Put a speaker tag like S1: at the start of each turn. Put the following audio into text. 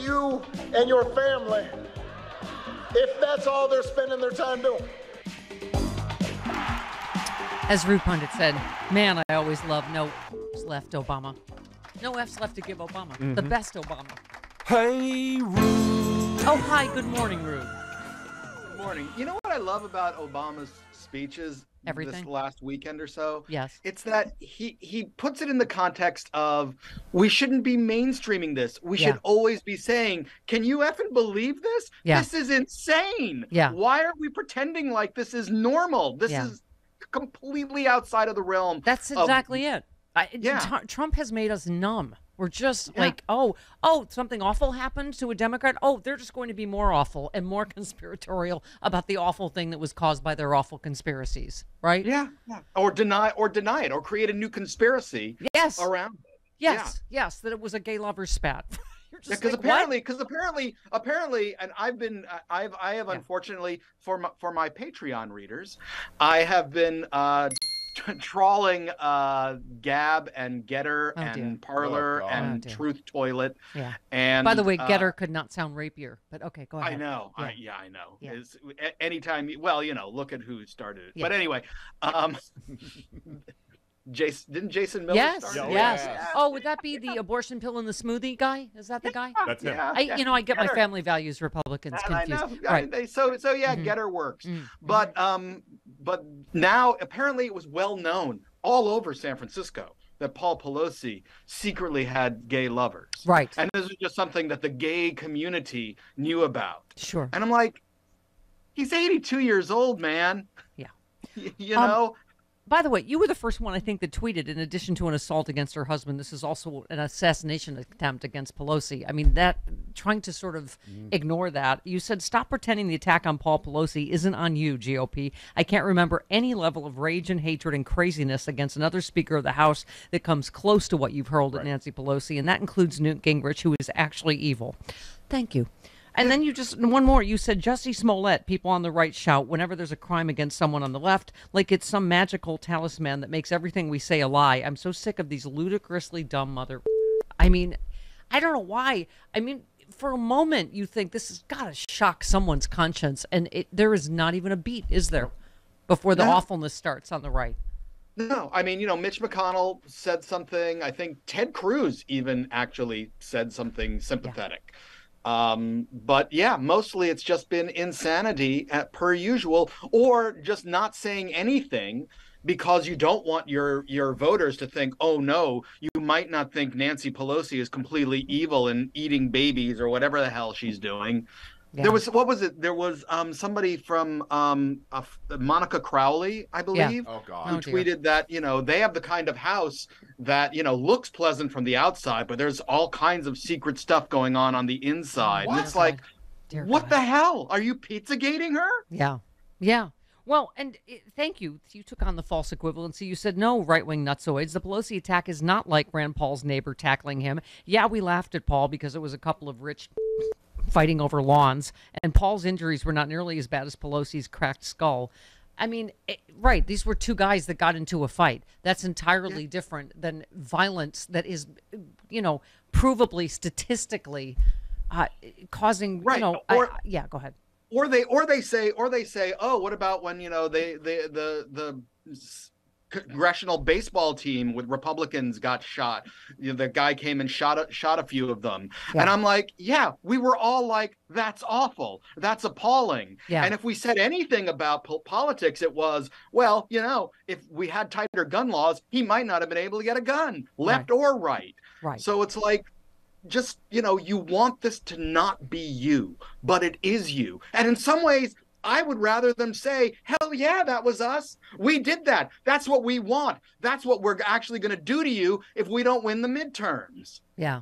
S1: you and your family if that's all they're spending their time doing.
S2: As Rude Pundit said, man, I always love no F's left Obama. No F's left to give Obama. Mm-hmm. The best Obama.
S3: Hey, Rude.
S2: Oh, hi. Good morning, Rude.
S4: Good morning. You know what I love about Obama's speeches
S2: Everything.
S4: This last weekend or so?
S2: Yes.
S4: It's that he puts it in the context of we shouldn't be mainstreaming this. We should always be saying, can you effing believe this?
S2: Yeah.
S4: This is insane.
S2: Yeah.
S4: Why are we pretending like this is normal? This is completely outside of the realm.
S2: That's exactly it. Trump has made us numb. We're just like, oh, something awful happened to a Democrat. Oh, they're just going to be more awful and more conspiratorial about the awful thing that was caused by their awful conspiracies, right?
S4: Yeah. Or deny it, or create a new conspiracy around it.
S2: Yes, that it was a gay lover spat.
S4: Because apparently, and I have unfortunately for my Patreon readers, I have been trawling Gab and Getter and Parler and Truth Toilet.
S2: Yeah.
S4: And
S2: by the way, Getter could not sound rapier, but okay, go ahead.
S4: I know.
S2: Yeah.
S4: I know.
S2: Yeah.
S4: Anytime, look at who started it.
S2: Yeah.
S4: But anyway, didn't Jason Miller start it?
S2: Yes. Oh, would that be the abortion pill in the smoothie guy? Is that the guy?
S3: That's him.
S2: I get my family values Republicans confused.
S4: I know.
S2: Right.
S4: So Getter works. But now apparently it was well known all over San Francisco that Paul Pelosi secretly had gay lovers.
S2: Right.
S4: And this was just something that the gay community knew about.
S2: Sure.
S4: And I'm like, he's 82 years old, man.
S2: Yeah.
S4: You know?
S2: By the way, you were the first one, I think, that tweeted, in addition to an assault against her husband, this is also an assassination attempt against Pelosi. I mean, trying to sort of ignore that. You said, stop pretending the attack on Paul Pelosi isn't on you, GOP. I can't remember any level of rage and hatred and craziness against another Speaker of the House that comes close to what you've hurled at Nancy Pelosi, and that includes Newt Gingrich, who is actually evil. Thank you. And then you just, one more, you said, Jussie Smollett, people on the right shout whenever there's a crime against someone on the left, like it's some magical talisman that makes everything we say a lie. I'm so sick of these ludicrously dumb I mean, I don't know why. I mean, for a moment, you think this has got to shock someone's conscience, and there is not even a beat, is there, before the awfulness starts on the right?
S4: No, I mean, Mitch McConnell said something. I think Ted Cruz even actually said something sympathetic. But mostly it's just been insanity per usual, or just not saying anything because you don't want your voters to think, oh no, you might not think Nancy Pelosi is completely evil and eating babies or whatever the hell she's doing. Yeah. There was somebody from Monica Crowley, I believe, who tweeted that, they have the kind of house that, looks pleasant from the outside, but there's all kinds of secret stuff going on the inside. And it's like, what the hell? Are you Pizzagating her?
S2: Yeah. Well, and thank you. You took on the false equivalency. You said, no, right-wing nutsoids. The Pelosi attack is not like Rand Paul's neighbor tackling him. Yeah, we laughed at Paul because it was a couple of rich fighting over lawns, and Paul's injuries were not nearly as bad as Pelosi's cracked skull. I mean, these were two guys that got into a fight. That's entirely different than violence that is, provably, statistically causing, go ahead.
S4: Or they say, oh, what about when, the congressional baseball team with Republicans got shot? The guy came and shot a few of them. And I'm like, we were all like, that's awful. That's appalling. Yeah. And if we said anything about politics, it was, well, if we had tighter gun laws, he might not have been able to get a gun, left or right. Right. So it's like, just, you want this to not be you, but it is you. And in some ways, I would rather them say, hell yeah, that was us. We did that. That's what we want. That's what we're actually going to do to you if we don't win the midterms.
S2: Yeah.